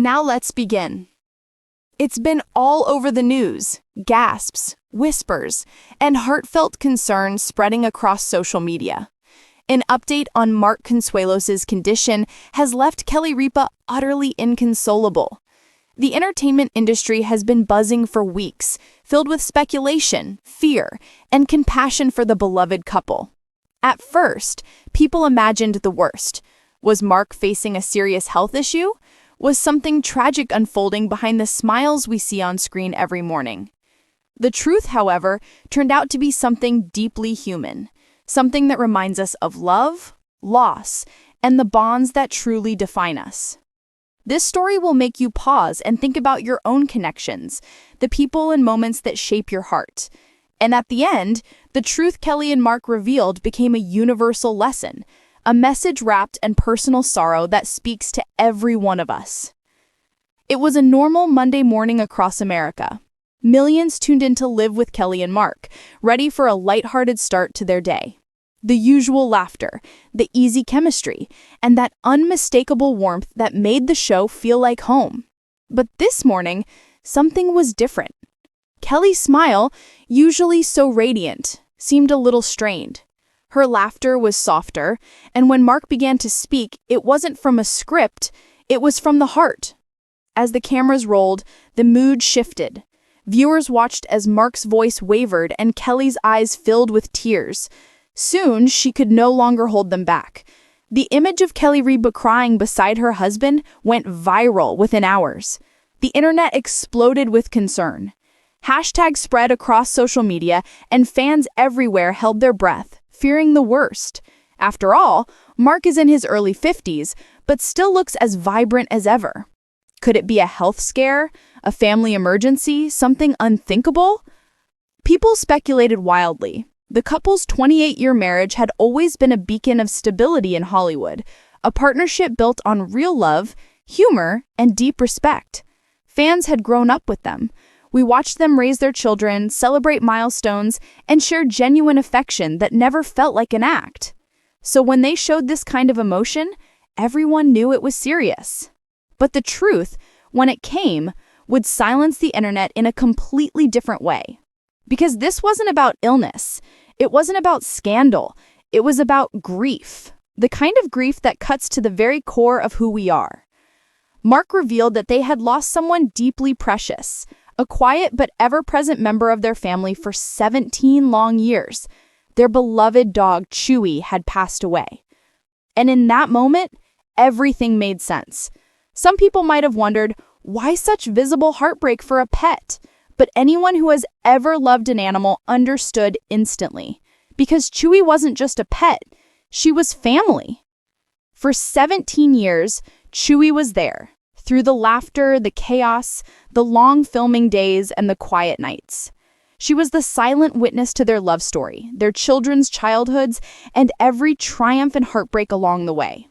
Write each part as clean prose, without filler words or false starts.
Now let's begin. It's been all over the news, gasps, whispers, and heartfelt concern spreading across social media. An update on Mark Consuelos' condition has left Kelly Ripa utterly inconsolable. The entertainment industry has been buzzing for weeks, filled with speculation, fear, and compassion for the beloved couple. At first, people imagined the worst. Was Mark facing a serious health issue? Was something tragic unfolding behind the smiles we see on screen every morning? The truth, however, turned out to be something deeply human, something that reminds us of love, loss, and the bonds that truly define us. This story will make you pause and think about your own connections, the people and moments that shape your heart. And at the end, the truth Kelly and Mark revealed became a universal lesson, a message wrapped in personal sorrow that speaks to every one of us. It was a normal Monday morning across America. Millions tuned in to Live with Kelly and Mark, ready for a lighthearted start to their day. The usual laughter, the easy chemistry, and that unmistakable warmth that made the show feel like home. But this morning, something was different. Kelly's smile, usually so radiant, seemed a little strained. Her laughter was softer, and when Mark began to speak, it wasn't from a script, it was from the heart. As the cameras rolled, the mood shifted. Viewers watched as Mark's voice wavered and Kelly's eyes filled with tears. Soon, she could no longer hold them back. The image of Kelly Ripa crying beside her husband went viral within hours. The internet exploded with concern. Hashtags spread across social media, and fans everywhere held their breath, fearing the worst. After all, Mark is in his early 50s, but still looks as vibrant as ever. Could it be a health scare, a family emergency, something unthinkable? People speculated wildly. The couple's 28-year marriage had always been a beacon of stability in Hollywood, a partnership built on real love, humor, and deep respect. Fans had grown up with them. We watched them raise their children, celebrate milestones, and share genuine affection that never felt like an act. So when they showed this kind of emotion, everyone knew it was serious. But the truth, when it came, would silence the internet in a completely different way. Because this wasn't about illness. It wasn't about scandal. It was about grief. The kind of grief that cuts to the very core of who we are. Mark revealed that they had lost someone deeply precious, a quiet but ever-present member of their family for 17 long years. Their beloved dog, Chewy, had passed away. And in that moment, everything made sense. Some people might have wondered, why such visible heartbreak for a pet? But anyone who has ever loved an animal understood instantly. Because Chewy wasn't just a pet, she was family. For 17 years, Chewy was there. Through the laughter, the chaos, the long filming days, and the quiet nights. She was the silent witness to their love story, their children's childhoods, and every triumph and heartbreak along the way.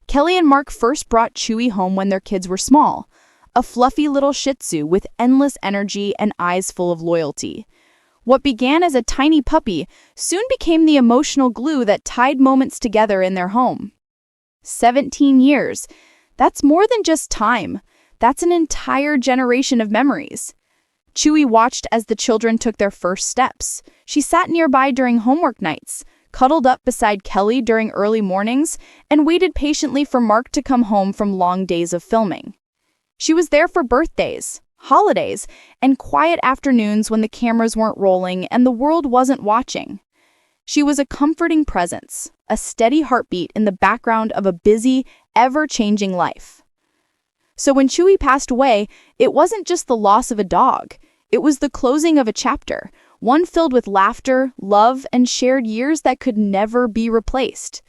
Kelly and Mark first brought Chewy home when their kids were small. A fluffy little Shih Tzu with endless energy and eyes full of loyalty. What began as a tiny puppy soon became the emotional glue that tied moments together in their home. 17 years. That's more than just time. That's an entire generation of memories. Chewy watched as the children took their first steps. She sat nearby during homework nights, cuddled up beside Kelly during early mornings, and waited patiently for Mark to come home from long days of filming. She was there for birthdays, holidays, and quiet afternoons when the cameras weren't rolling and the world wasn't watching. She was a comforting presence, a steady heartbeat in the background of a busy, ever-changing life. So when Chewy passed away, it wasn't just the loss of a dog. It was the closing of a chapter, one filled with laughter, love, and shared years that could never be replaced.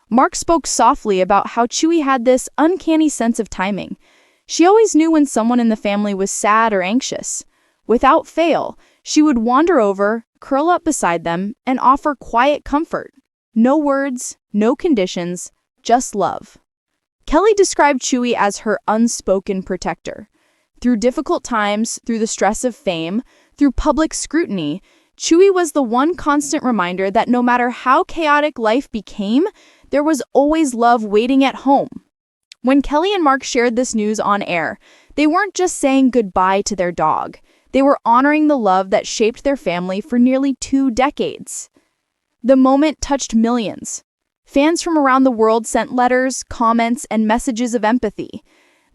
Mark spoke softly about how Chewy had this uncanny sense of timing. She always knew when someone in the family was sad or anxious. Without fail, she would wander over, curl up beside them, and offer quiet comfort. No words, no conditions, just love. Kelly described Chewy as her unspoken protector. Through difficult times, through the stress of fame, through public scrutiny, Chewy was the one constant reminder that no matter how chaotic life became, there was always love waiting at home. When Kelly and Mark shared this news on air, they weren't just saying goodbye to their dog. They were honoring the love that shaped their family for nearly 2 decades. The moment touched millions. Fans from around the world sent letters, comments, and messages of empathy.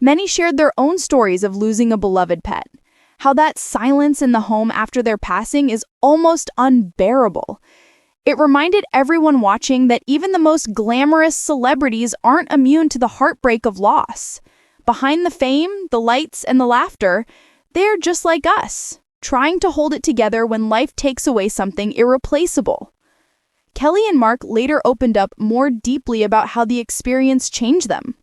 Many shared their own stories of losing a beloved pet. How that silence in the home after their passing is almost unbearable. It reminded everyone watching that even the most glamorous celebrities aren't immune to the heartbreak of loss. Behind the fame, the lights, and the laughter, they're just like us, trying to hold it together when life takes away something irreplaceable. Kelly and Mark later opened up more deeply about how the experience changed them.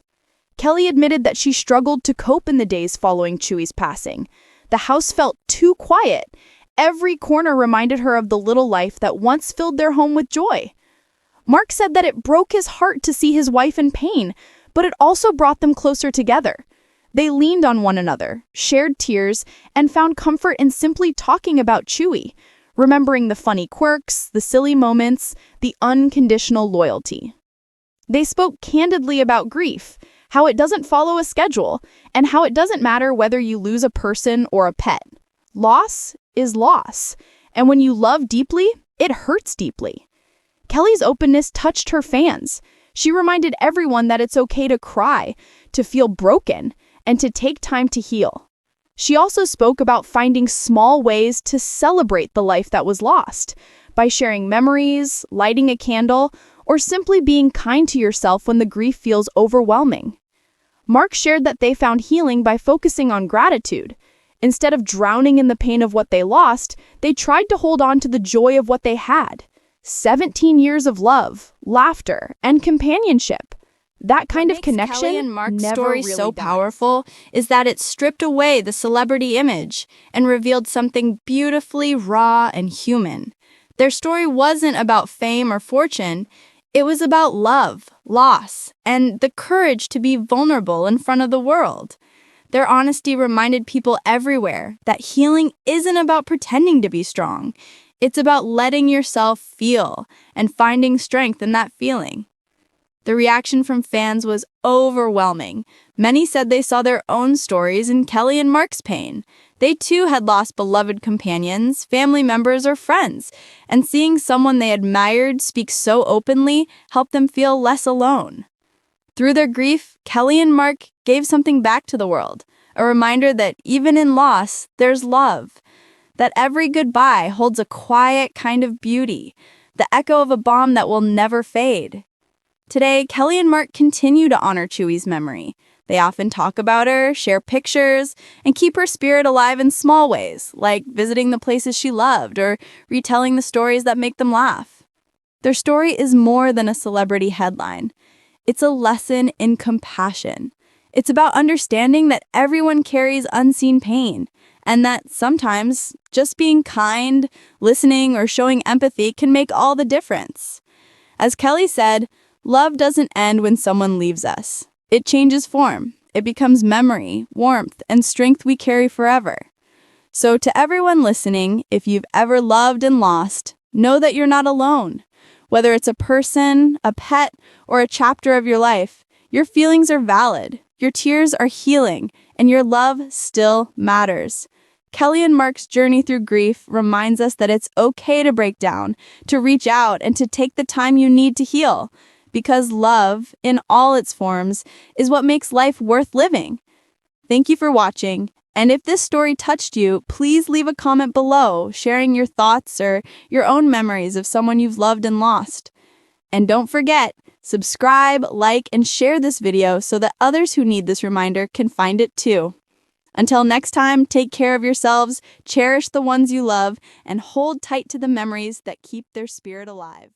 Kelly admitted that she struggled to cope in the days following Chewy's passing. The house felt too quiet. Every corner reminded her of the little life that once filled their home with joy. Mark said that it broke his heart to see his wife in pain, but it also brought them closer together. They leaned on one another, shared tears, and found comfort in simply talking about Chewy, remembering the funny quirks, the silly moments, the unconditional loyalty. They spoke candidly about grief, how it doesn't follow a schedule, and how it doesn't matter whether you lose a person or a pet. Loss is loss, and when you love deeply, it hurts deeply. Kelly's openness touched her fans. She reminded everyone that it's okay to cry, to feel broken, and to take time to heal. She also spoke about finding small ways to celebrate the life that was lost, by sharing memories, lighting a candle, or simply being kind to yourself when the grief feels overwhelming. Mark shared that they found healing by focusing on gratitude. Instead of drowning in the pain of what they lost, they tried to hold on to the joy of what they had. 17 years of love, laughter, and companionship. That kind of connection Kelly and Mark's never story really so dies. powerful is that it stripped away the celebrity image and revealed something beautifully raw and human. Their story wasn't about fame or fortune. It was about love, loss, and the courage to be vulnerable in front of the world. Their honesty reminded people everywhere that healing isn't about pretending to be strong. It's about letting yourself feel and finding strength in that feeling. The reaction from fans was overwhelming. Many said they saw their own stories in Kelly and Mark's pain. They too had lost beloved companions, family members, or friends, and seeing someone they admired speak so openly helped them feel less alone. Through their grief, Kelly and Mark gave something back to the world, a reminder that even in loss, there's love, that every goodbye holds a quiet kind of beauty, the echo of a bomb that will never fade. Today, Kelly and Mark continue to honor Chewy's memory. They often talk about her, share pictures, and keep her spirit alive in small ways, like visiting the places she loved or retelling the stories that make them laugh. Their story is more than a celebrity headline. It's a lesson in compassion. It's about understanding that everyone carries unseen pain, and that sometimes just being kind, listening, or showing empathy can make all the difference. As Kelly said, love doesn't end when someone leaves us. It changes form. It becomes memory, warmth, and strength we carry forever. So to everyone listening, if you've ever loved and lost, know that you're not alone. Whether it's a person, a pet, or a chapter of your life, your feelings are valid, your tears are healing, and your love still matters. Kelly and Mark's journey through grief reminds us that it's okay to break down, to reach out, and to take the time you need to heal. Because love, in all its forms, is what makes life worth living. Thank you for watching, and if this story touched you, please leave a comment below, sharing your thoughts or your own memories of someone you've loved and lost. And don't forget, subscribe, like, and share this video so that others who need this reminder can find it too. Until next time, take care of yourselves, cherish the ones you love, and hold tight to the memories that keep their spirit alive.